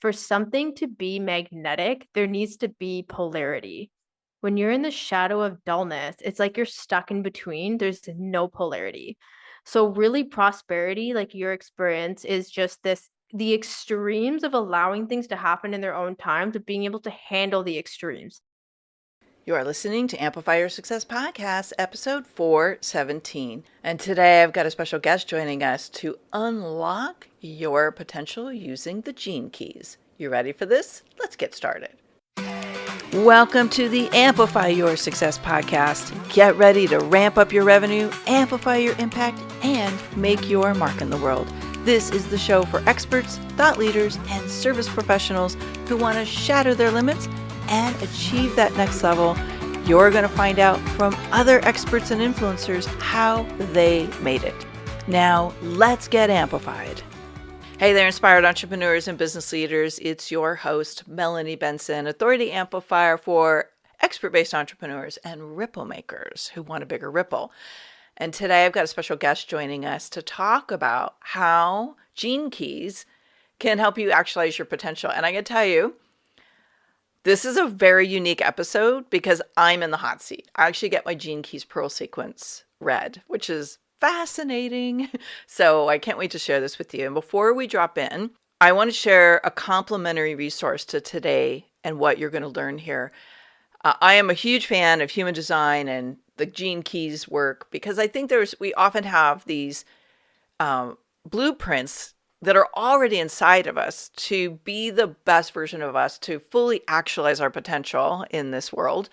for something to be magnetic, there needs to be polarity. When you're in the shadow of dullness, it's like you're stuck in between. There's no polarity. So really prosperity, like your experience, is just the extremes of allowing things to happen in their own time, to being able to handle the extremes. You are listening to Amplify Your Success Podcast, episode 417. And today I've got a special guest joining us to unlock your potential using the Gene Keys. You ready for this? Let's get started. Welcome to the Amplify Your Success Podcast. Get ready to ramp up your revenue, amplify your impact, and make your mark in the world. This is the show for experts, thought leaders, and service professionals who want to shatter their limits and achieve that next level. You're going to find out from other experts and influencers how they made it. Now, let's get amplified. Hey there, inspired entrepreneurs and business leaders. It's your host, Melanie Benson, authority amplifier for expert-based entrepreneurs and ripple makers who want a bigger ripple. And today I've got a special guest joining us to talk about how Gene Keys can help you actualize your potential. And I can tell you, this is a very unique episode because I'm in the hot seat. I actually get my Gene Keys Pearl sequence read, which is fascinating. So I can't wait to share this with you. And before we drop in, I want to share a complimentary resource to today and what you're going to learn here. I am a huge fan of human design and the Gene Keys work because I think we often have these blueprints that are already inside of us to be the best version of us, to fully actualize our potential in this world.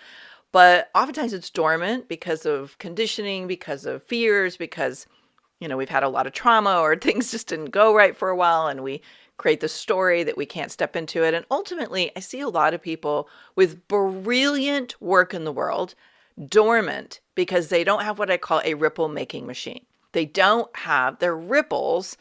But oftentimes it's dormant because of conditioning, because of fears, because, we've had a lot of trauma or things just didn't go right for a while and we create the story that we can't step into it. And ultimately, I see a lot of people with brilliant work in the world dormant because they don't have what I call a ripple making machine. They don't have their ripples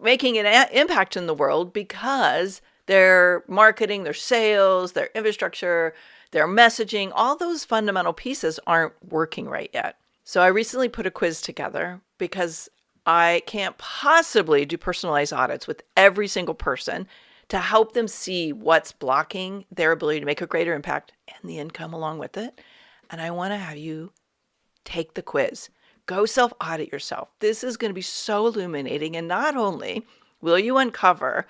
making an impact in the world because their marketing, their sales, their infrastructure, their messaging, all those fundamental pieces aren't working right yet. So I recently put a quiz together because I can't possibly do personalized audits with every single person to help them see what's blocking their ability to make a greater impact and the income along with it. And I want to have you take the quiz. Go self-audit yourself. This is going to be so illuminating. And not only will you uncover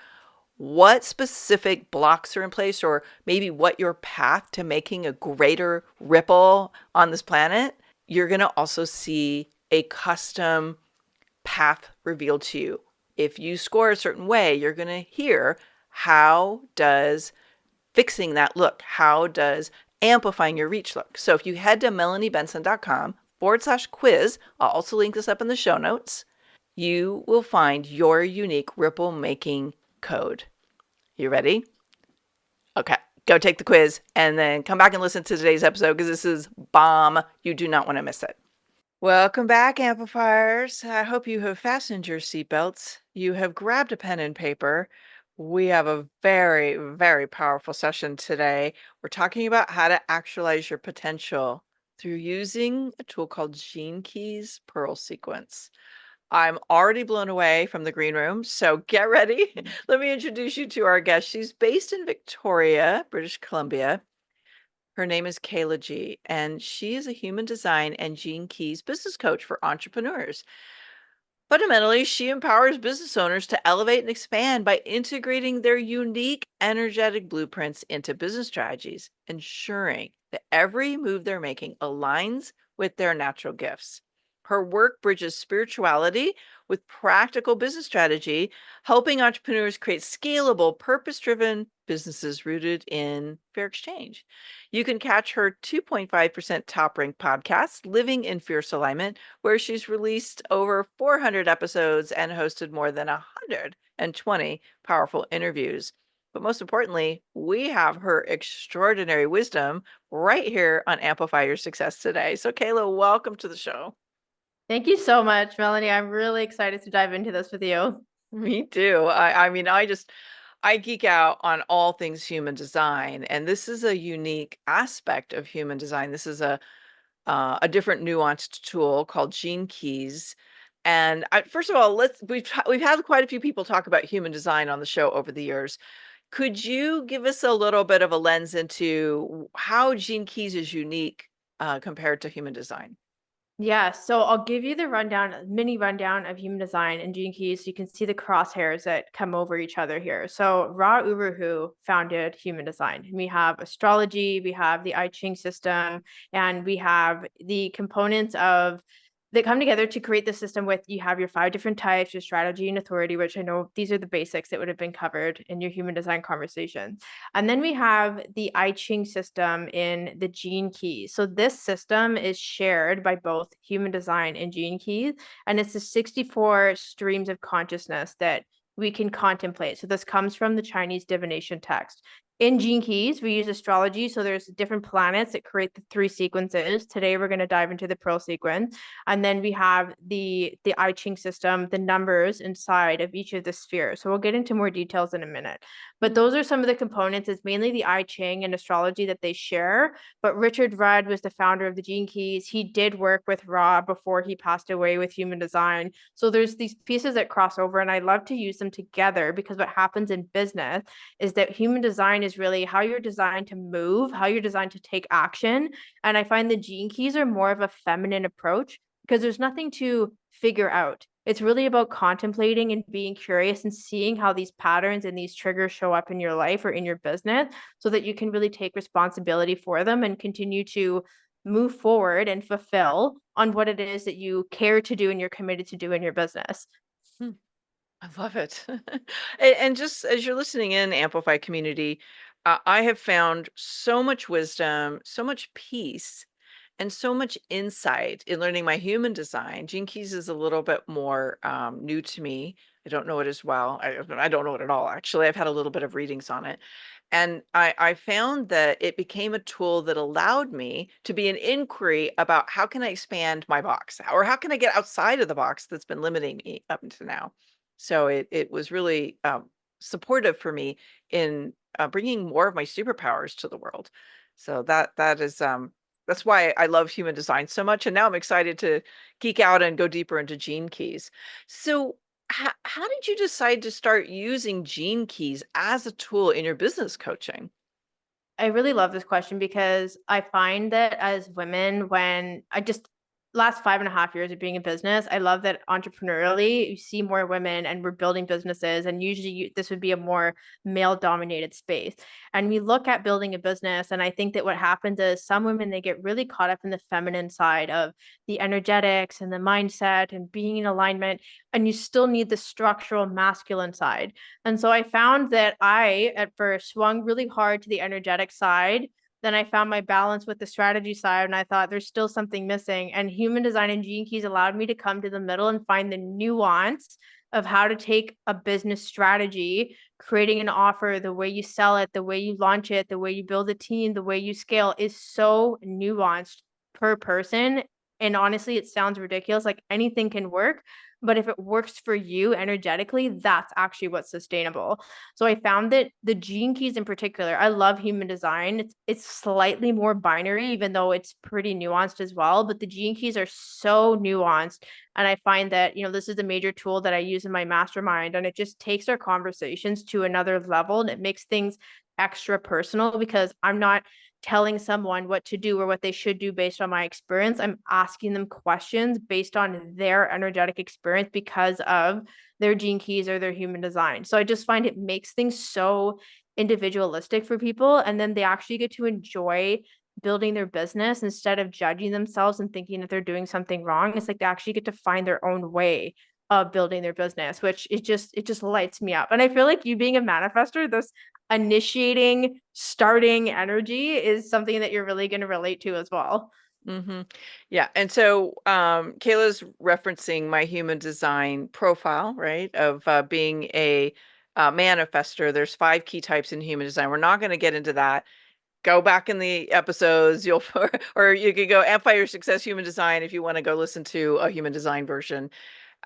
what specific blocks are in place or maybe what your path to making a greater ripple on this planet, you're going to also see a custom path revealed to you. If you score a certain way, you're going to hear how does fixing that look? How does amplifying your reach look? So if you head to melaniebenson.com/quiz, I'll also link this up in the show notes, you will find your unique ripple making code. You ready? Okay, go take the quiz and then come back and listen to today's episode because this is bomb. You do not want to miss it. Welcome back, amplifiers. I hope you have fastened your seatbelts. You have grabbed a pen and paper. We have a very, very powerful session today. We're talking about how to actualize your potential through using a tool called Gene Keys Pearl Sequence. I'm already blown away from the green room, so get ready. Let me introduce you to our guest. She's based in Victoria, British Columbia. Her name is Kehla G, and she is a human design and Gene Keys business coach for entrepreneurs. Fundamentally, she empowers business owners to elevate and expand by integrating their unique energetic blueprints into business strategies, ensuring that every move they're making aligns with their natural gifts. Her work bridges spirituality with practical business strategy, helping entrepreneurs create scalable, purpose-driven businesses rooted in fair exchange. You can catch her 2.5% top-ranked podcast, Living in Fierce Alignment, where she's released over 400 episodes and hosted more than 120 powerful interviews. But most importantly, we have her extraordinary wisdom right here on Amplify Your Success today. So Kehla, welcome to the show. Thank you so much, Melanie. I'm really excited to dive into this with you. Me too. I geek out on all things human design, and this is a unique aspect of human design. This is a different nuanced tool called Gene Keys And first of all, we've had quite a few people talk about human design on the show over the years. Could you give us a little bit of a lens into how Gene Keys is unique compared to human design? Yeah, so I'll give you the mini rundown of human design and Gene Keys so you can see the crosshairs that come over each other here. So Ra Uru Hu founded human design. We have astrology, we have the I Ching system, and we have the components of that come together to create the system with you have your 5 different types, your strategy and authority, which I know these are the basics that would have been covered in your human design conversation. And then we have the I Ching system in the Gene Keys. So this system is shared by both human design and Gene Keys, and it's the 64 streams of consciousness that we can contemplate. So this comes from the Chinese divination text. In Gene Keys, we use astrology. So there's different planets that create the 3 sequences. Today, we're going to dive into the Pearl sequence. And then we have the I Ching system, the numbers inside of each of the spheres. So we'll get into more details in a minute. But those are some of the components. It's mainly the I Ching and astrology that they share. But Richard Rudd was the founder of the Gene Keys. He did work with Ra before he passed away with human design. So there's these pieces that cross over, and I love to use them together because what happens in business is that human design is really how you're designed to move, how you're designed to take action. And I find the Gene Keys are more of a feminine approach because there's nothing to figure out. It's really about contemplating and being curious and seeing how these patterns and these triggers show up in your life or in your business so that you can really take responsibility for them and continue to move forward and fulfill on what it is that you care to do and you're committed to do in your business. Hmm. I love it. And just as you're listening in, Amplify community, I have found so much wisdom, so much peace, and so much insight in learning my human design. Gene Keys is a little bit more new to me. I don't know it as well. I don't know it at all, actually. I've had a little bit of readings on it. And I found that it became a tool that allowed me to be an inquiry about how can I expand my box or how can I get outside of the box that's been limiting me up until now. So it was really supportive for me in bringing more of my superpowers to the world. So that is that's why I love human design so much. And now I'm excited to geek out and go deeper into Gene Keys. So how did you decide to start using Gene Keys as a tool in your business coaching? I really love this question because I find that as women, when I just last 5.5 years of being in business, I love that entrepreneurially you see more women and we're building businesses. And usually this would be a more male dominated space. And we look at building a business. And I think that what happens is some women, they get really caught up in the feminine side of the energetics and the mindset and being in alignment. And you still need the structural masculine side. And so I found that I, at first, swung really hard to the energetic side. Then I found my balance with the strategy side, and I thought there's still something missing. And human design and Gene Keys allowed me to come to the middle and find the nuance of how to take a business strategy, creating an offer, the way you sell it, the way you launch it, the way you build a team, the way you scale is so nuanced per person. And honestly, it sounds ridiculous. Like anything can work, but if it works for you energetically, that's actually what's sustainable. So I found that the Gene Keys in particular, I love human design. It's slightly more binary, even though it's pretty nuanced as well. But the Gene Keys are so nuanced. And I find that, this is a major tool that I use in my mastermind. And it just takes our conversations to another level and it makes things extra personal because I'm not telling someone what to do or what they should do based on my experience. I'm asking them questions based on their energetic experience because of their Gene Keys or their human design. So I just find it makes things so individualistic for people. And then they actually get to enjoy building their business instead of judging themselves and thinking that they're doing something wrong. It's like they actually get to find their own way of building their business, which it just lights me up. And I feel like you being a manifester, this initiating, starting energy is something that you're really going to relate to as well. Mm-hmm. Yeah. And so Kayla's referencing my human design profile, right? Of being a manifester. There's 5 key types in human design. We're not going to get into that. Go back in the episodes, you'll or you could go Amplify Your Success Human Design if you want to go listen to a human design version.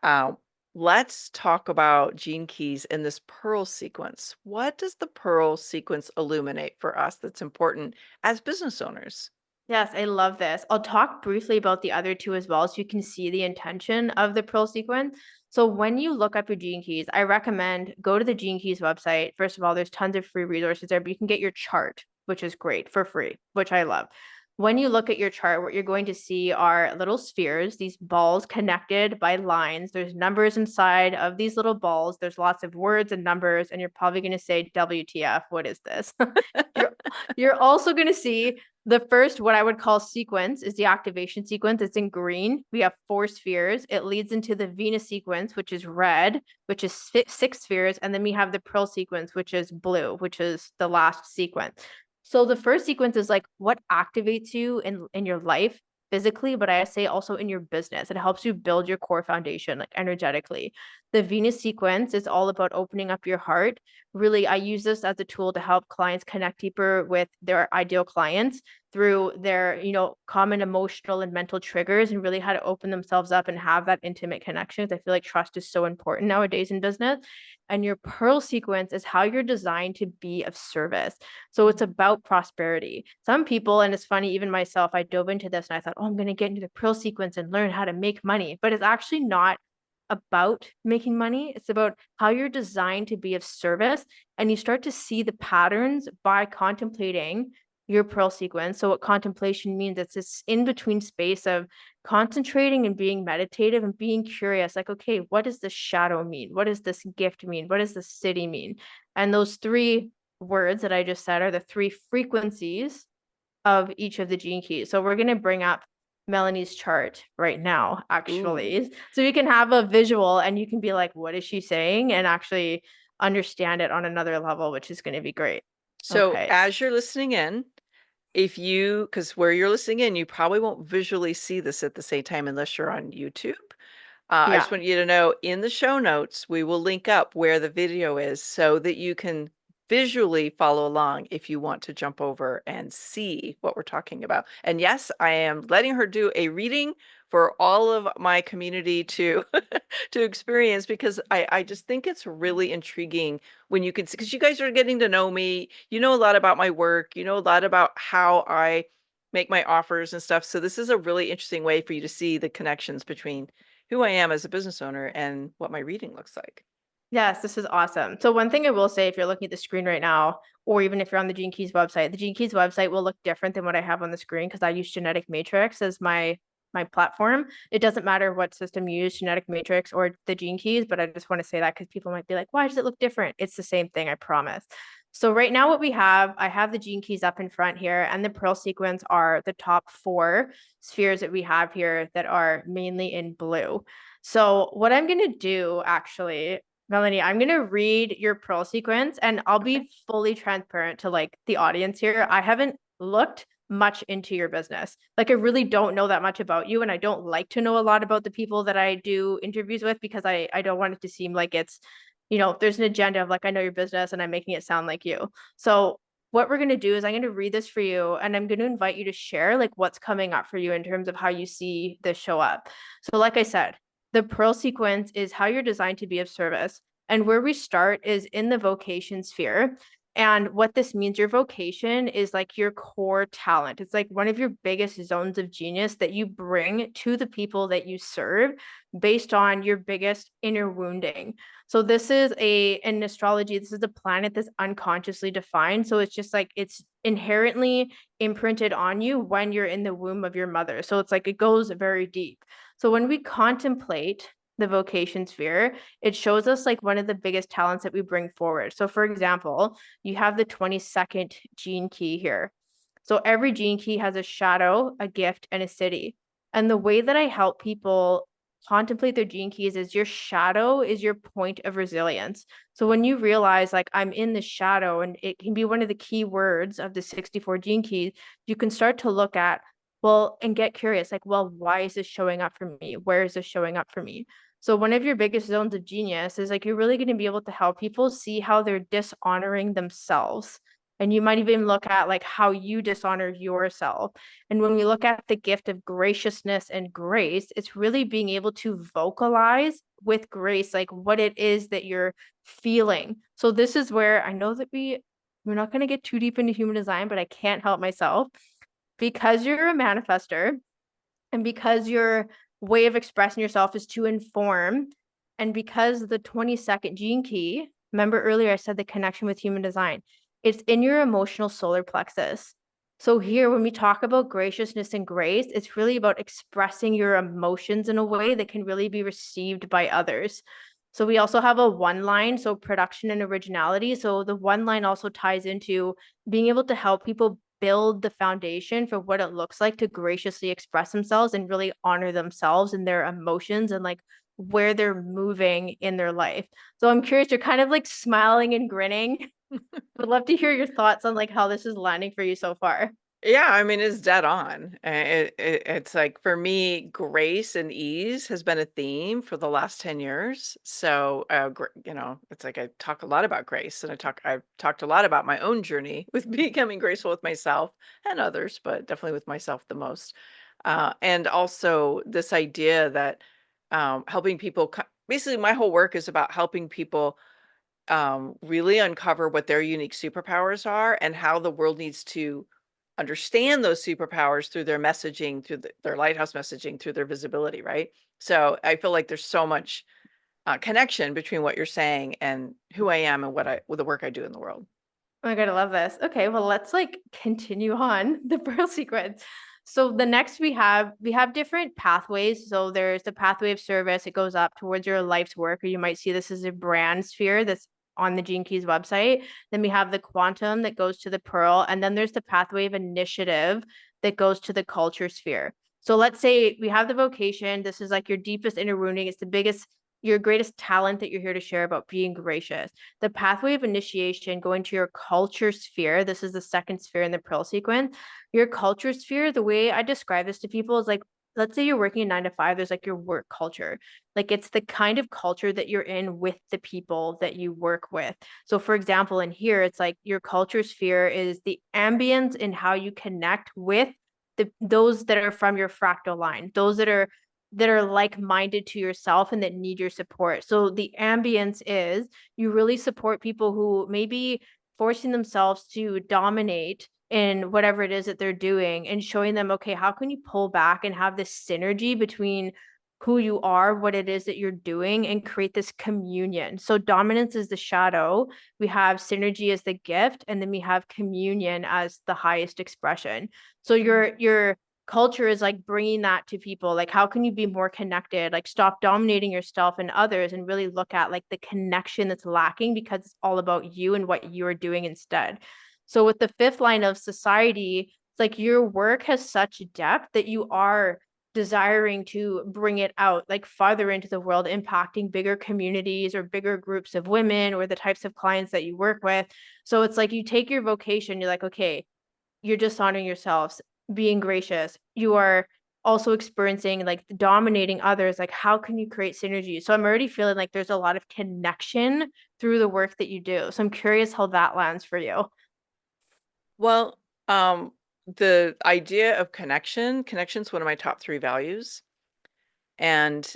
Uh, let's talk about Gene Keys in this Pearl sequence. What does the Pearl sequence illuminate for us that's important as business owners? Yes, I love this. I'll talk briefly about the other two as well so you can see the intention of the Pearl sequence. So when you look up your Gene Keys, I recommend go to the Gene Keys website. First of all, there's tons of free resources there, but you can get your chart, which is great for free, which I love. When you look at your chart, what you're going to see are little spheres, these balls connected by lines. There's numbers inside of these little balls. There's lots of words and numbers, and you're probably going to say, WTF, what is this? you're, you're also going to see the first, what I would call sequence, is the activation sequence. It's in green. We have 4 spheres. It leads into the Venus sequence, which is red, which is 6 spheres. And then we have the Pearl sequence, which is blue, which is the last sequence. So the first sequence is like what activates you in your life physically, but I say also in your business. It helps you build your core foundation, like energetically. The Venus sequence is all about opening up your heart. Really, I use this as a tool to help clients connect deeper with their ideal clients through their, common emotional and mental triggers, and really how to open themselves up and have that intimate connection. I feel like trust is so important nowadays in business. And your Pearl sequence is how you're designed to be of service. So it's about prosperity. Some people, and it's funny, even myself, I dove into this and I thought, oh, I'm going to get into the Pearl sequence and learn how to make money. But it's actually not about making money. It's about how you're designed to be of service. And you start to see the patterns by contemplating your Pearl sequence. So what contemplation means, it's this in-between space of concentrating and being meditative and being curious, like, okay, what does this shadow mean? What does this gift mean? What does this city mean? And those 3 words that I just said are the 3 frequencies of each of the gene keys. So we're going to bring up Melanie's chart right now, actually. Ooh. So you can have a visual and you can be like, what is she saying? And actually understand it on another level, which is going to be great. So Okay. as you're listening in, because where you're listening in, you probably won't visually see this at the same time unless you're on YouTube. I just Yeah. want you to know in the show notes, we will link up where the video is so that you can visually follow along if you want to jump over and see what we're talking about. And yes, I am letting her do a reading for all of my community to to experience, because I just think it's really intriguing when you can see, because you guys are getting to know me. You know a lot about my work. You know a lot about how I make my offers and stuff. So this is a really interesting way for you to see the connections between who I am as a business owner and what my reading looks like. Yes, this is awesome. So one thing I will say, if you're looking at the screen right now, or even if you're on the Gene Keys website, the Gene Keys website will look different than what I have on the screen because I use Genetic Matrix as my platform. It doesn't matter what system you use, Genetic Matrix or the Gene Keys, but I just want to say that because people might be like, why does it look different? It's the same thing, I promise. So right now what we have, I have the Gene Keys up in front here, and the Pearl sequence are the top 4 spheres that we have here that are mainly in blue. So what I'm going to do actually, Melanie, I'm going to read your Pearl sequence, and I'll be fully transparent to like the audience here. I haven't looked much into your business. Like I really don't know that much about you, and I don't like to know a lot about the people that I do interviews with because I don't want it to seem like it's, there's an agenda of like I know your business and I'm making it sound like you. So what we're going to do is I'm going to read this for you, and I'm going to invite you to share like what's coming up for you in terms of how you see this show up. So like I said, the Pearl sequence is how you're designed to be of service. And where we start is in the vocation sphere. And what this means, your vocation is like your core talent. It's like one of your biggest zones of genius that you bring to the people that you serve based on your biggest inner wounding. So this is in astrology, this is a planet that's unconsciously defined. So it's just like it's inherently imprinted on you when you're in the womb of your mother. So it's like it goes very deep. So when we contemplate the vocation sphere, it shows us like one of the biggest talents that we bring forward. So for example, you have the 22nd gene key here. So every gene key has a shadow, a gift, and a city. And the way that I help people contemplate their gene keys is your shadow is your point of resilience. So when you realize like I'm in the shadow, and it can be one of the key words of the 64 gene keys, you can start to look at, well, and get curious, like, well, why is this showing up for me? Where is this showing up for me? So one of your biggest zones of genius is like you're really going to be able to help people see how they're dishonoring themselves. And you might even look at like how you dishonor yourself. And when we look at the gift of graciousness and grace, it's really being able to vocalize with grace, like what it is that you're feeling. So this is where I know that we're not going to get too deep into human design, but I can't help myself. because you're a manifester and because your way of expressing yourself is to inform, and because the 22nd gene key, remember earlier I said the connection with human design, it's in your emotional solar plexus. So here, when we talk about graciousness and grace, it's really about expressing your emotions in a way that can really be received by others. So we also have a one line, so production and originality. So the one line also ties into being able to help people build the foundation for what it looks like to graciously express themselves and really honor themselves and their emotions and like where they're moving in their life. So I'm curious, you're kind of like smiling and grinning. Would love to hear your thoughts on like how this is landing for you so far. Yeah, I mean, it's dead on. It's like for me, grace and ease has been a theme for the last 10 years. So, it's like I talk a lot about grace and I've talked a lot about my own journey with becoming graceful with myself and others, but definitely with myself the most. And also this idea that helping people, basically, my whole work is about helping people really uncover what their unique superpowers are and how the world needs to understand those superpowers through their messaging, through their lighthouse messaging, through their visibility, right? So I feel like there's so much connection between what you're saying and who I am and with the work I do in the world. Oh my God, I love this. Okay, well, let's like continue on the pearl sequence. So the next we have different pathways. So there's the pathway of service. It goes up towards your life's work, or you might see this as a brand sphere that's on the Gene Keys website. Then we have the quantum that goes to the pearl, and then there's the pathway of initiative that goes to the culture sphere. So let's say we have the vocation. This is like your deepest inner wounding. It's the biggest, your greatest talent that you're here to share about being gracious. The pathway of initiation going to your culture sphere. This is the second sphere in the pearl sequence. Your culture sphere, the way I describe this to people is like, let's say you're working a 9 to 5, there's like your work culture. Like it's the kind of culture that you're in with the people that you work with. So for example, in here, it's like your culture sphere is the ambience in how you connect with those that are from your fractal line, those that are like-minded to yourself and that need your support. So the ambience is you really support people who may be forcing themselves to dominate in whatever it is that they're doing and showing them, okay, how can you pull back and have this synergy between who you are, what it is that you're doing, and create this communion. So dominance is the shadow, we have synergy as the gift, and then we have communion as the highest expression. So your culture is like bringing that to people, like how can you be more connected, like stop dominating yourself and others and really look at like the connection that's lacking because it's all about you and what you're doing instead. So with the fifth line of society, it's like your work has such depth that you are desiring to bring it out like farther into the world, impacting bigger communities or bigger groups of women or the types of clients that you work with. So it's like you take your vocation, you're like, okay, you're just honoring yourselves, being gracious. You are also experiencing like dominating others. Like, how can you create synergy? So I'm already feeling like there's a lot of connection through the work that you do. So I'm curious how that lands for you. Well, the idea of connection's one of my top 3 values. And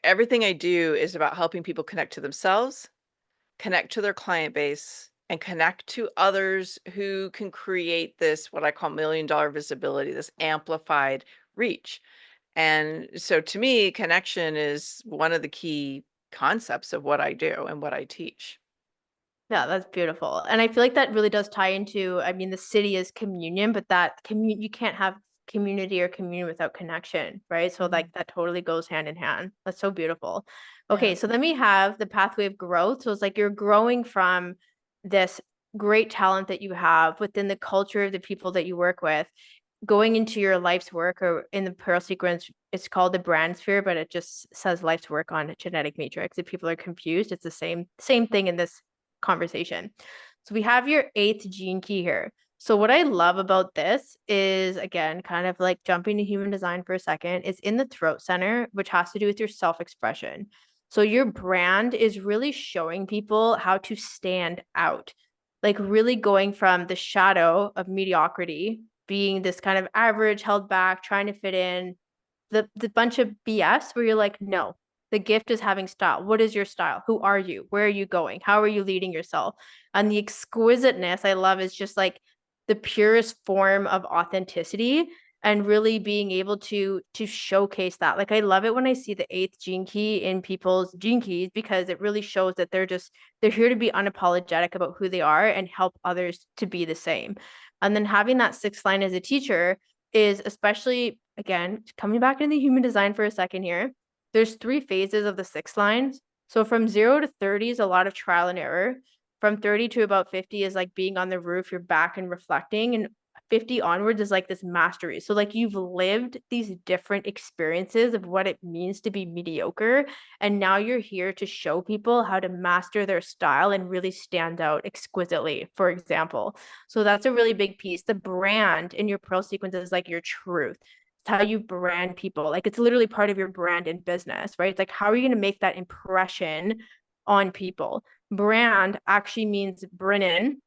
everything I do is about helping people connect to themselves, connect to their client base, and connect to others who can create this, what I call $1,000,000 visibility, this amplified reach. And so to me, connection is one of the key concepts of what I do and what I teach. Yeah, that's beautiful. And I feel like that really does tie into, I mean, the city is communion, but that you can't have community or communion without connection, right? So Mhm. like that totally goes hand in hand. That's so beautiful. Yeah. Okay, so then we have the pathway of growth. So it's like you're growing from this great talent that you have within the culture of the people that you work with, going into your life's work, or in the pearl sequence, it's called the brand sphere, but it just says life's work on a genetic matrix. If people are confused, it's the same thing in this conversation. So we have your eighth gene key here. So what I love about this is, again, kind of like jumping to human design for a second, is in the throat center, which has to do with your self-expression. So your brand is really showing people how to stand out, like really going from the shadow of mediocrity, being this kind of average, held back, trying to fit in, the bunch of BS where you're like, no, the gift is having style. What is your style? Who are you? Where are you going? How are you leading yourself? And the exquisiteness I love is just like the purest form of authenticity and really being able to showcase that. Like I love it when I see the 8th gene key in people's gene keys, because it really shows that they're here to be unapologetic about who they are and help others to be the same. And then having that 6th line as a teacher is, especially, again, coming back into the human design for a second here, there's 3 phases of the 6th lines. So from 0 to 30 is a lot of trial and error. From 30 to about 50 is like being on the roof, you're back and reflecting. And 50 onwards is like this mastery. So like you've lived these different experiences of what it means to be mediocre. And now you're here to show people how to master their style and really stand out exquisitely, for example. So that's a really big piece. The brand in your pearl sequence is like your truth. It's how you brand people. Like it's literally part of your brand in business, right? It's like, how are you going to make that impression on people? Brand actually means Brennan,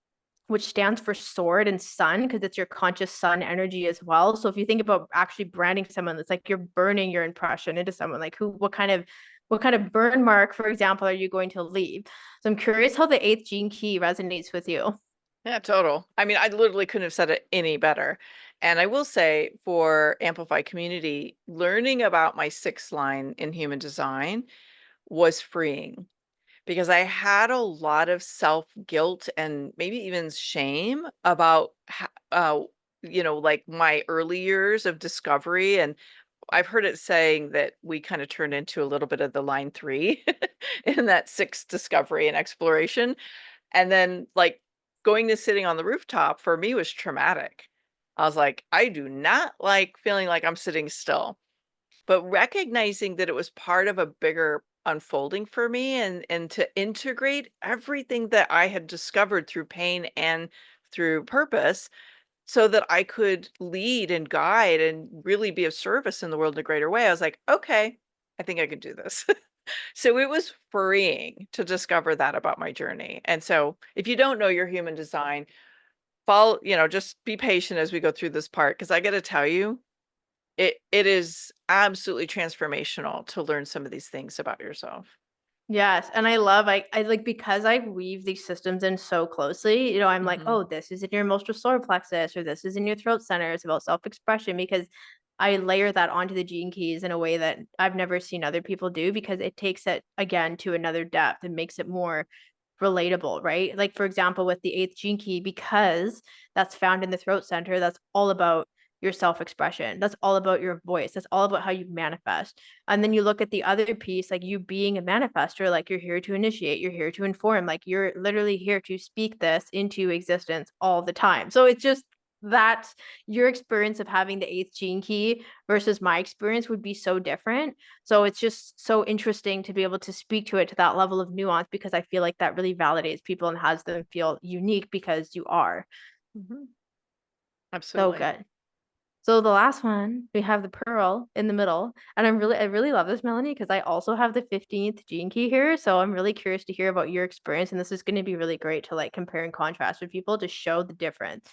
which stands for sword and sun, because it's your conscious sun energy as well. So if you think about actually branding someone, it's like you're burning your impression into someone. Like what kind of burn mark, for example, are you going to leave? So I'm curious how the 8th gene key resonates with you. Yeah, total. I mean, I literally couldn't have said it any better. And I will say for Amplify community, learning about my 6th line in human design was freeing, because I had a lot of self-guilt and maybe even shame about like my early years of discovery. And I've heard it saying that we kind of turned into a little bit of the line 3 in that 6th discovery and exploration. And then like going to sitting on the rooftop for me was traumatic. I was like, I do not like feeling like I'm sitting still. But recognizing that it was part of a bigger unfolding for me, and to integrate everything that I had discovered through pain and through purpose, so that I could lead and guide and really be of service in the world in a greater way. I was like, okay, I think I could do this. So it was freeing to discover that about my journey. And so if you don't know your human design, follow, just be patient as we go through this part, because I got to tell you, it is absolutely transformational to learn some of these things about yourself. Yes. And I love, I like, because I weave these systems in so closely, I'm like, Mhm. oh, this is in your emotional solar plexus, or this is in your throat center. It's about self-expression, because I layer that onto the gene keys in a way that I've never seen other people do, because it takes it again to another depth and makes it more relatable, right? Like, for example, with the 8th gene key, because that's found in the throat center, that's all about your self-expression. That's all about your voice. That's all about how you manifest. And then you look at the other piece, like you being a manifester, like you're here to initiate, you're here to inform, like you're literally here to speak this into existence all the time. So it's just that your experience of having the 8th gene key versus my experience would be so different. So it's just so interesting to be able to speak to it to that level of nuance, because I feel like that really validates people and has them feel unique, because you are. Mhm. So Absolutely. good. So the last one, we have the pearl in the middle. And I really love this, Melanie, because I also have the 15th gene key here. So I'm really curious to hear about your experience. And this is going to be really great to like compare and contrast with people to show the difference.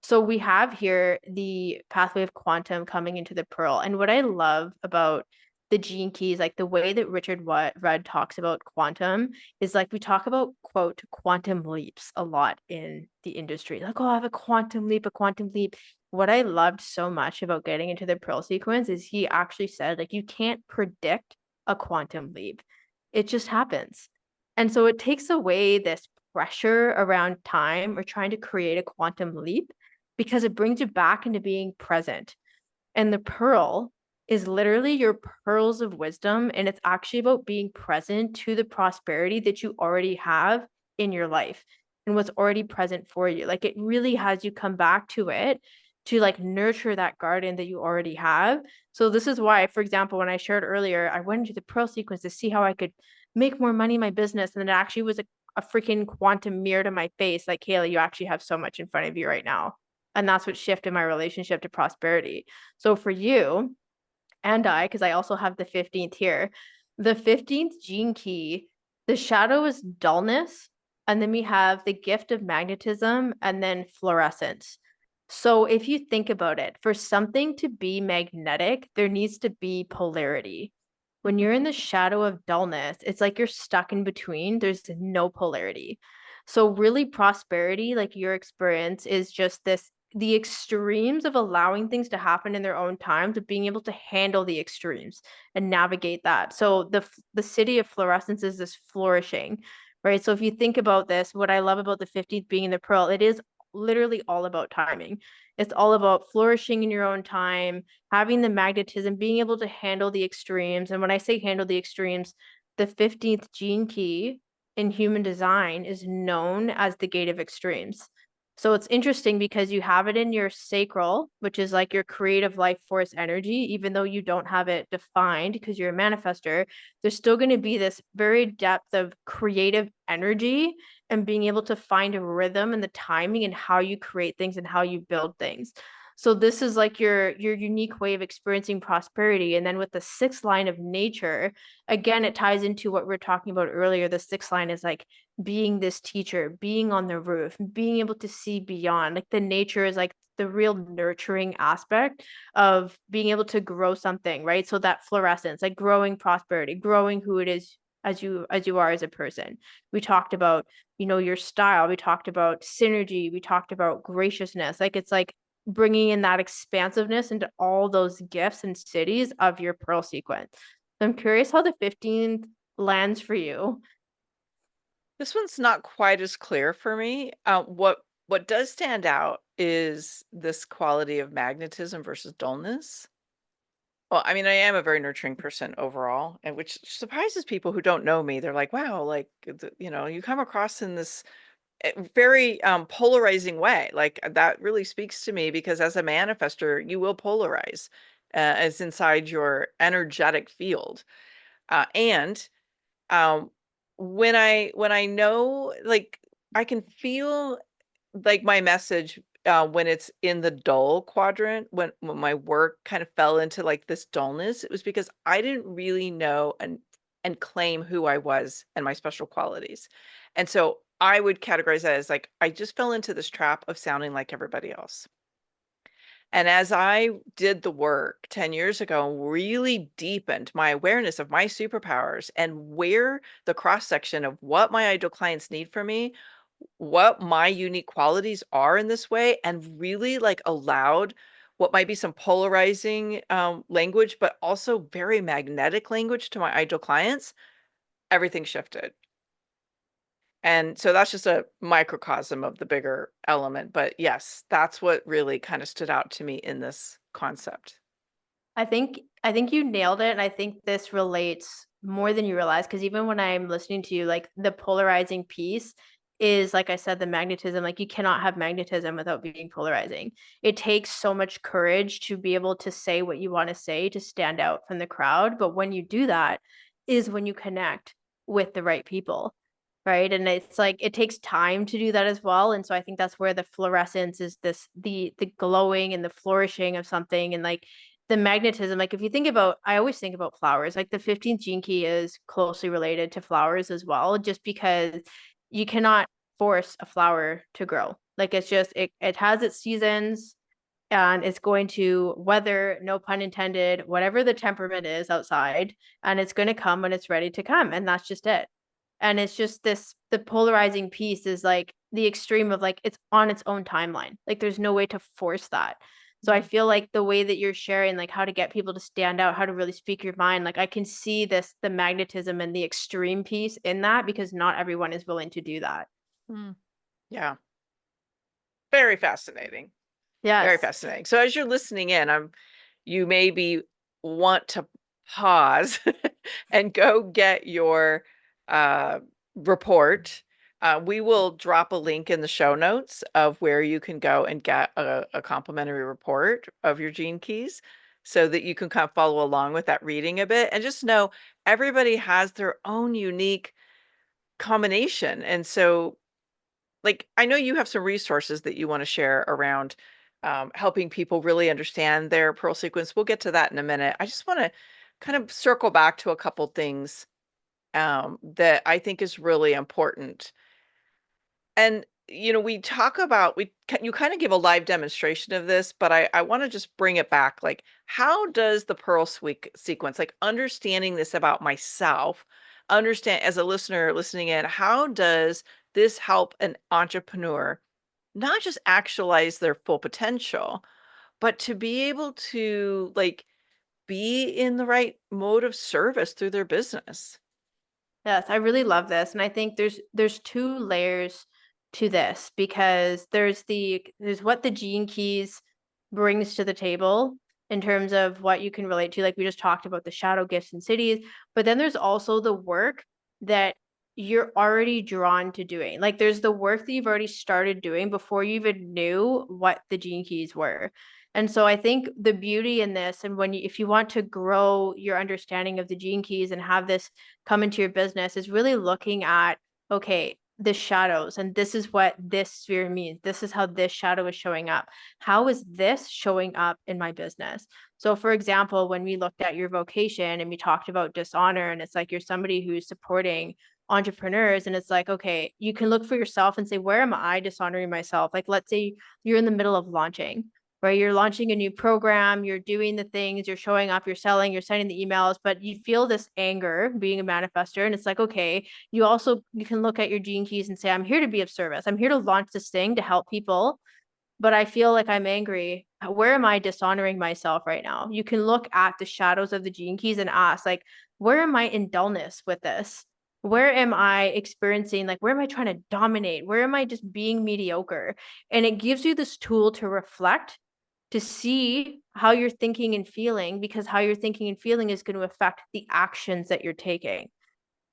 So we have here the pathway of quantum coming into the pearl. And what I love about the gene keys, like the way that Richard Rudd talks about quantum, is like we talk about, quote, quantum leaps a lot in the industry. Like, oh, I have a quantum leap, a quantum leap. What I loved so much about getting into the pearl sequence is he actually said, like, you can't predict a quantum leap. It just happens. And so it takes away this pressure around time or trying to create a quantum leap, because it brings you back into being present. And the pearl is literally your pearls of wisdom. And it's actually about being present to the prosperity that you already have in your life and what's already present for you. Like it really has you come back to it to like nurture that garden that you already have. So this is why, for example, when I shared earlier, I went into the pearl sequence to see how I could make more money in my business. And it actually was a freaking quantum mirror to my face. Like, Kehla, you actually have so much in front of you right now. And that's what shifted my relationship to prosperity. So for you and I, because I also have the 15th here, the 15th gene key, the shadow is dullness. And then we have the gift of magnetism and then fluorescence. So if you think about it, for something to be magnetic, there needs to be polarity. When Mhm. you're in the shadow of dullness, it's like you're stuck in between. There's no polarity. So really prosperity, like your experience, is just the extremes of allowing things to happen in their own time, to being able to handle the extremes and navigate that. So the city of fluorescence is this flourishing, right? So if you think about this, what I love about the 15th being in the pearl, it is literally all about timing. It's all about flourishing in your own time, having the magnetism, being able to handle the extremes. And when I say handle the extremes, the 15th gene key in human design is known as the gate of extremes. So it's interesting because you have it in your sacral, which is like your creative life force energy, even though you don't have it defined because you're a manifester, there's still going to be this very depth of creative energy and being able to find a rhythm and the timing and how you create things and how you build things. So this is like your unique way of experiencing prosperity. And then with the sixth line of nature, again, it ties into what we are talking about earlier. The sixth line is like being this teacher, being on the roof, being able to see beyond. Like the nature is like the real nurturing aspect of being able to grow something, right? So that fluorescence, like growing prosperity, growing who it is as you are as a person. We talked about, your style. We talked about synergy. We talked about graciousness. Like it's like bringing in that expansiveness into all those gifts and cities of your pearl sequence. So I'm curious how the 15th lands for you. This one's not quite as clear for me. What does stand out is this quality of magnetism versus dullness. Well, I mean, I am a very nurturing person overall, and which surprises people who don't know me. They're like, "Wow, like, you come across in this very polarizing way." Like that really speaks to me because as a manifester, you will polarize as inside your energetic field, and um, when I know, like, I can feel like my message when it's in the dull quadrant, when my work kind of fell into like this dullness, it was because I didn't really know and claim who I was and my special qualities. And so I would categorize that as like I just fell into this trap of sounding like everybody else. And as I did the work 10 years ago, really deepened my awareness of my superpowers and where the cross section of what my ideal clients need from me, what my unique qualities are in this way, and really like allowed what might be some polarizing language, but also very magnetic language to my ideal clients, everything shifted. And so that's just a microcosm of the bigger element. But yes, that's what really kind of stood out to me in this concept. I think you nailed it, and I think this relates more than you realize, because even when I'm listening to you, like the polarizing piece is, like I said, the magnetism. Like you cannot have magnetism without being polarizing. It takes so much courage to be able to say what you want to say, to stand out from the crowd. But when you do that is when you connect with the right people. Right. And it's like it takes time to do that as well. And so I think that's where the fluorescence is the glowing and the flourishing of something. And like the magnetism, like if you think about, I always think about flowers, like the 15th gene key is closely related to flowers as well, just because you cannot force a flower to grow. Like it's just, it has its seasons and it's going to weather, no pun intended, whatever the temperament is outside, and it's going to come when it's ready to come. And that's just it. And it's just the polarizing piece is like the extreme of like it's on its own timeline. Like there's no way to force that. So I feel like the way that you're sharing, like how to get people to stand out, how to really speak your mind, like I can see the magnetism and the extreme piece in that, because not everyone is willing to do that. Mm. Yeah, very fascinating. Very Yes. fascinating. So as you're listening in, you maybe want to pause and go get your uh, report. We will drop a link in the show notes of where you can go and get a complimentary report of your gene keys so that you can kind of follow along with that reading a bit and just know everybody has their own unique combination. And so like, I know you have some resources that you want to share around helping people really understand their pearl sequence. We'll get to that in a minute. I just want to kind of circle back to a couple things that I think is really important. And we talk about you kind of give a live demonstration of this, but I want to just bring it back. Like, how does the pearl sequence, like understanding this about myself, understand as a listener listening in, how does this help an entrepreneur not just actualize their full potential, but to be able to like be in the right mode of service through their business? Yes, I really love this. And I think there's two layers to this because there's what the Gene Keys brings to the table in terms of what you can relate to. Like we just talked about the shadow gifts and cities, but then there's also the work that you're already drawn to doing. Like there's the work that you've already started doing before you even knew what the Gene Keys were. And so I think the beauty in this, and if you want to grow your understanding of the Gene Keys and have this come into your business, is really looking at, okay, the shadows, and this is what this sphere means. This is how this shadow is showing up. How is this showing up in my business? So, for example, when we looked at your vocation and we talked about dishonor, and it's like you're somebody who's supporting entrepreneurs, and it's like, okay, you can look for yourself and say, where am I dishonoring myself? Like, let's say you're in the middle of launching, right? You're launching a new program, you're doing the things, you're showing up, you're selling, you're sending the emails, but you feel this anger being a manifester. And it's like, okay, you can look at your Gene Keys and say, I'm here to be of service. I'm here to launch this thing to help people, but I feel like I'm angry. Where am I dishonoring myself right now? You can look at the shadows of the Gene Keys and ask, like, where am I in dullness with this? Where am I experiencing, like, where am I trying to dominate? Where am I just being mediocre? And it gives you this tool to reflect, to see how you're thinking and feeling, because how you're thinking and feeling is going to affect the actions that you're taking.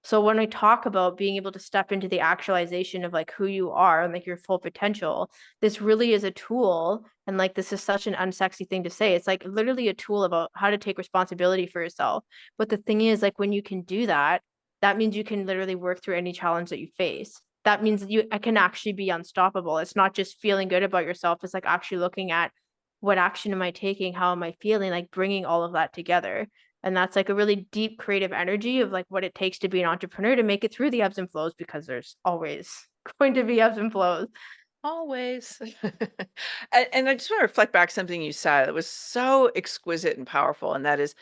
So when I talk about being able to step into the actualization of like who you are and like your full potential, this really is a tool. And like this is such an unsexy thing to say. It's like literally a tool about how to take responsibility for yourself. But the thing is, like when you can do that, that means you can literally work through any challenge that you face. That means I can actually be unstoppable. It's not just feeling good about yourself. It's like actually looking at, what action am I taking? How am I feeling? Like bringing all of that together. And that's like a really deep creative energy of like what it takes to be an entrepreneur to make it through the ebbs and flows, because there's always going to be ebbs and flows. Always. And I just want to reflect back something you said that was so exquisite and powerful, and that is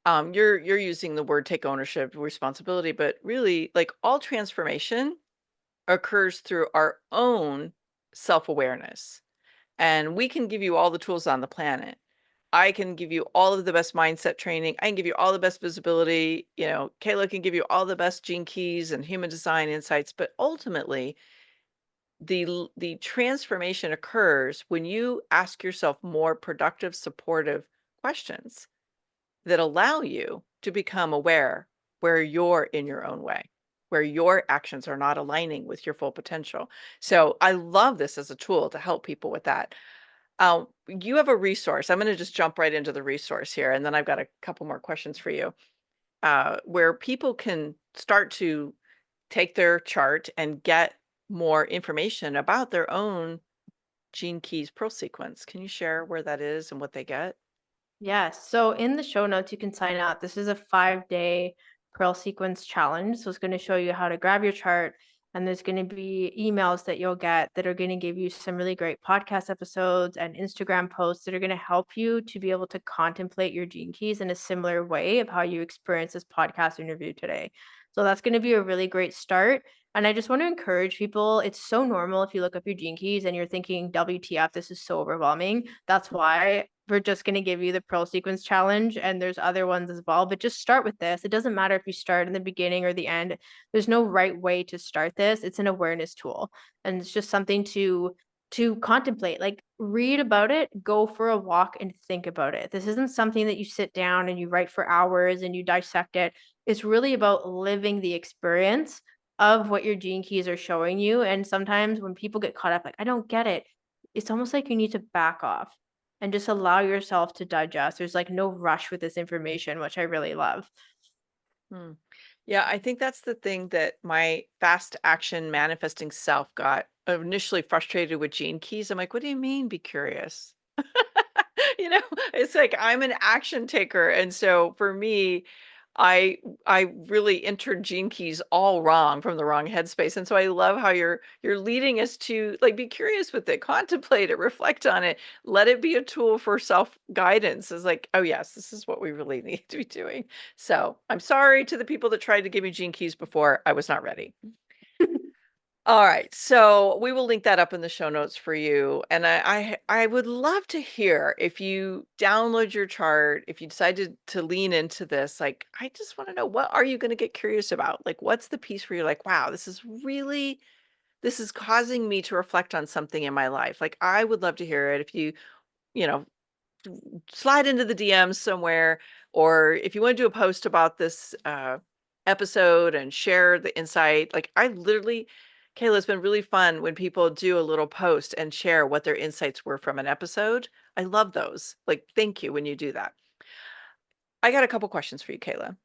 you're using the word take ownership, responsibility, but really like all transformation occurs through our own self-awareness. And we can give you all the tools on the planet. I can give you all of the best mindset training. I can give you all the best visibility. You know, Kehla can give you all the best Gene Keys and human design insights. But ultimately, the transformation occurs when you ask yourself more productive, supportive questions that allow you to become aware where you're in your own way, where your actions are not aligning with your full potential. So I love this as a tool to help people with that. You have a resource. I'm going to just jump right into the resource here, and then I've got a couple more questions for you, where people can start to take their chart and get more information about their own Gene Keys Pearl sequence. Can you share where that is and what they get? Yes. So in the show notes, you can sign up. This is a 5-day Pearl Sequence challenge. So it's going to show you how to grab your chart. And there's going to be emails that you'll get that are going to give you some really great podcast episodes and Instagram posts that are going to help you to be able to contemplate your Gene Keys in a similar way of how you experience this podcast interview today. So that's going to be a really great start. And I just want to encourage people. It's so normal if you look up your Gene Keys and you're thinking, WTF, this is so overwhelming. That's why we're just going to give you the Pearl Sequence Challenge, and there's other ones as well. But just start with this. It doesn't matter if you start in the beginning or the end. There's no right way to start this. It's an awareness tool, and it's just something to contemplate. Like read about it, go for a walk, and think about it. This isn't something that you sit down and you write for hours and you dissect it. It's really about living the experience of what your Gene Keys are showing you. And sometimes when people get caught up, like, I don't get it, it's almost like you need to back off and just allow yourself to digest. There's like no rush with this information, which I really love. Hmm. Yeah, I think that's the thing that my fast action manifesting self got initially frustrated with Gene Keys. I'm like, what do you mean be curious? You know, it's like I'm an action taker. And so for me, I really entered Gene Keys all wrong from the wrong headspace. And so I love how you're leading us to like be curious with it, contemplate it, reflect on it, let it be a tool for self-guidance. Is like, oh yes, this is what we really need to be doing. So I'm sorry to the people that tried to give me Gene Keys before. I was not ready. All right. So we will link that up in the show notes for you. And I would love to hear if you download your chart, if you decide to lean into this, like, I just want to know, what are you going to get curious about? Like, what's the piece where you're like, wow, this is causing me to reflect on something in my life. Like, I would love to hear it. If you know, slide into the DMs somewhere, or if you want to do a post about this episode and share the insight. Like, I literally, Kehla, it's been really fun when people do a little post and share what their insights were from an episode. I love those. Like, thank you when you do that. I got a couple questions for you, Kehla,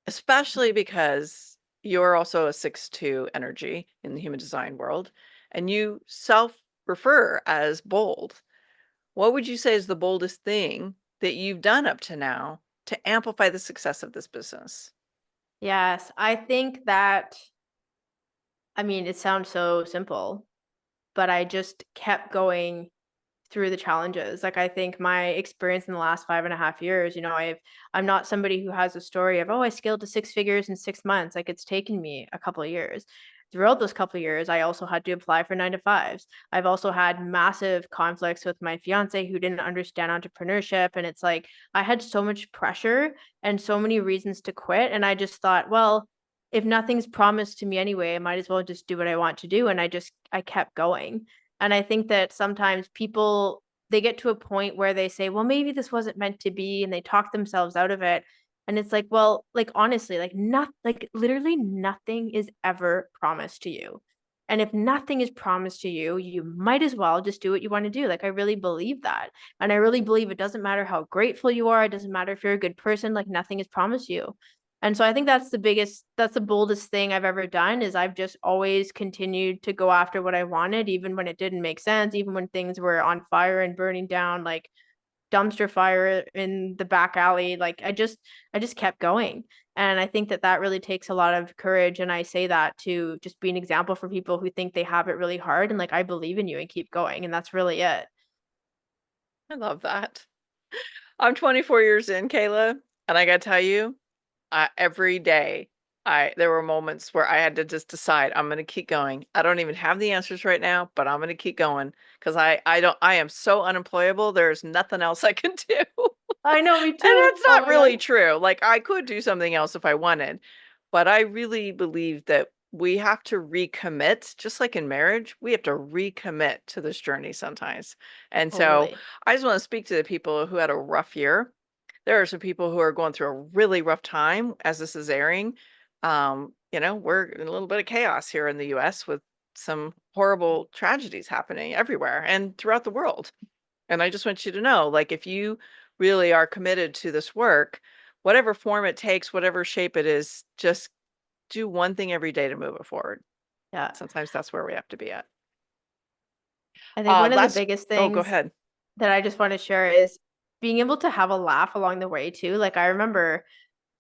especially because you're also a 6-2 energy in the human design world, and you self refer as bold. What would you say is the boldest thing that you've done up to now to amplify the success of this business? Yes, I think that, I mean, it sounds so simple, but I just kept going through the challenges. Like, I think my experience in the last 5.5 years, I'm not somebody who has a story of, oh, I scaled to six figures in 6 months. Like, it's taken me a couple of years. Throughout those couple of years, I also had to apply for 9 to 5s. I've also had massive conflicts with my fiance who didn't understand entrepreneurship. And it's like I had so much pressure and so many reasons to quit. And I just thought, well, if nothing's promised to me anyway, I might as well just do what I want to do. And I kept going. And I think that sometimes people, they get to a point where they say, well, maybe this wasn't meant to be, and they talk themselves out of it. And it's like, well, like, honestly, like, not like literally nothing is ever promised to you. And if nothing is promised to you, you might as well just do what you want to do. Like, I really believe that. And I really believe it doesn't matter how grateful you are, it doesn't matter if you're a good person, like, nothing is promised you. And so I think that's the boldest thing I've ever done, is I've just always continued to go after what I wanted, even when it didn't make sense, even when things were on fire and burning down, like dumpster fire in the back alley. Like, I just kept going. And I think that that really takes a lot of courage. And I say that to just be an example for people who think they have it really hard. And like, I believe in you and keep going. And that's really it. I love that. I'm 24 years in, Kehla, and I got to tell you, every day, there were moments where I had to just decide, I'm going to keep going. I don't even have the answers right now, but I'm going to keep going because I am so unemployable. There's nothing else I can do. I know, me And too. that's Oh not my God. really true. Like, I could do something else if I wanted, but I really believe that we have to recommit, just like in marriage, we have to recommit to this journey sometimes. And so Totally. I just want to speak to the people who had a rough year. There are some people who are going through a really rough time as this is airing. We're in a little bit of chaos here in the US with some horrible tragedies happening everywhere and throughout the world. And I just want you to know, like, if you really are committed to this work, whatever form it takes, whatever shape it is, just do one thing every day to move it forward. Yeah. Sometimes that's where we have to be at. I think one of the Last, biggest oh, go things ahead. that I just want to share is being able to have a laugh along the way too. Like, I remember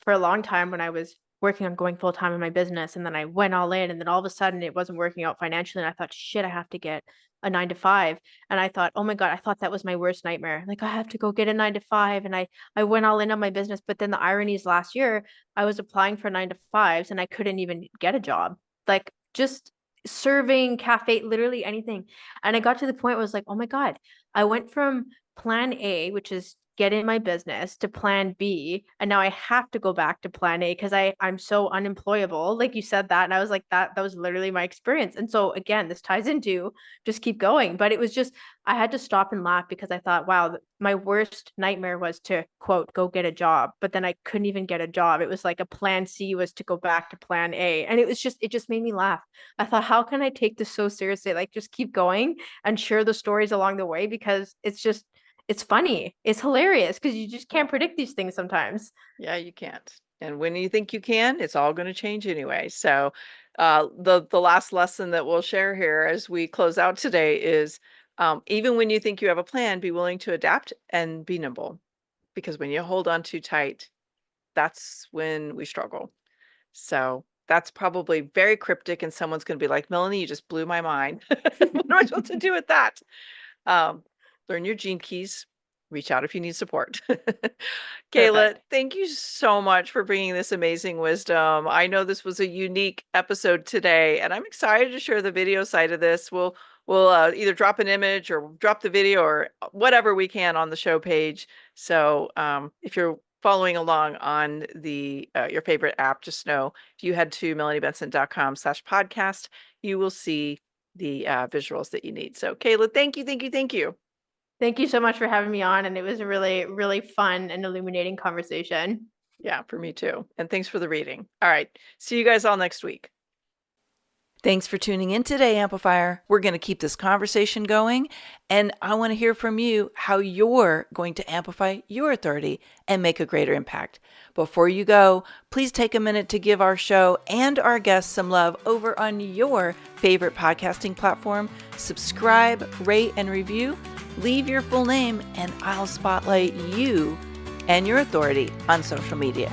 for a long time when I was working on going full time in my business, and then I went all in, and then all of a sudden it wasn't working out financially, and I thought, shit, I have to get a 9 to 5. And I thought, oh my God, I thought that was my worst nightmare. Like, I have to go get a 9 to 5. And I went all in on my business. But then the irony is, last year I was applying for 9 to 5s and I couldn't even get a job. Like, just serving cafe, literally anything. And I got to the point where I was like, oh my God, I went from plan A, which is get in my business, to plan B. And now I have to go back to plan A because I'm so unemployable. Like, you said that. And I was like, that was literally my experience. And so again, this ties into just keep going. But it was just, I had to stop and laugh because I thought, wow, my worst nightmare was to quote, go get a job. But then I couldn't even get a job. It was like a plan C was to go back to plan A. And it just made me laugh. I thought, how can I take this so seriously? Like, just keep going and share the stories along the way, because it's funny. It's hilarious because you just Yeah. can't predict these things sometimes. Yeah, you can't. And when you think you can, it's all going to change anyway. So, the last lesson that we'll share here as we close out today is, even when you think you have a plan, be willing to adapt and be nimble, because when you hold on too tight, that's when we struggle. So that's probably very cryptic, and someone's going to be like, Melanie, you just blew my mind. What am I supposed to do with that? Um, Learn your gene keys, reach out if you need support. Kehla, Perfect. thank you so much for bringing this amazing wisdom. I know this was a unique episode today, and I'm excited to share the video side of this. We'll either drop an image or drop the video or whatever we can on the show page. So if you're following along on the your favorite app, just know if you head to melaniebenson.com/podcast, you will see the visuals that you need. So Kehla, thank you. Thank you so much for having me on. And it was a really, really fun and illuminating conversation. Yeah, for me too. And thanks for the reading. All right. See you guys all next week. Thanks for tuning in today, Amplifier. We're going to keep this conversation going, and I want to hear from you how you're going to amplify your authority and make a greater impact. Before you go, please take a minute to give our show and our guests some love over on your favorite podcasting platform. Subscribe, rate, and review. Leave your full name, and I'll spotlight you and your authority on social media.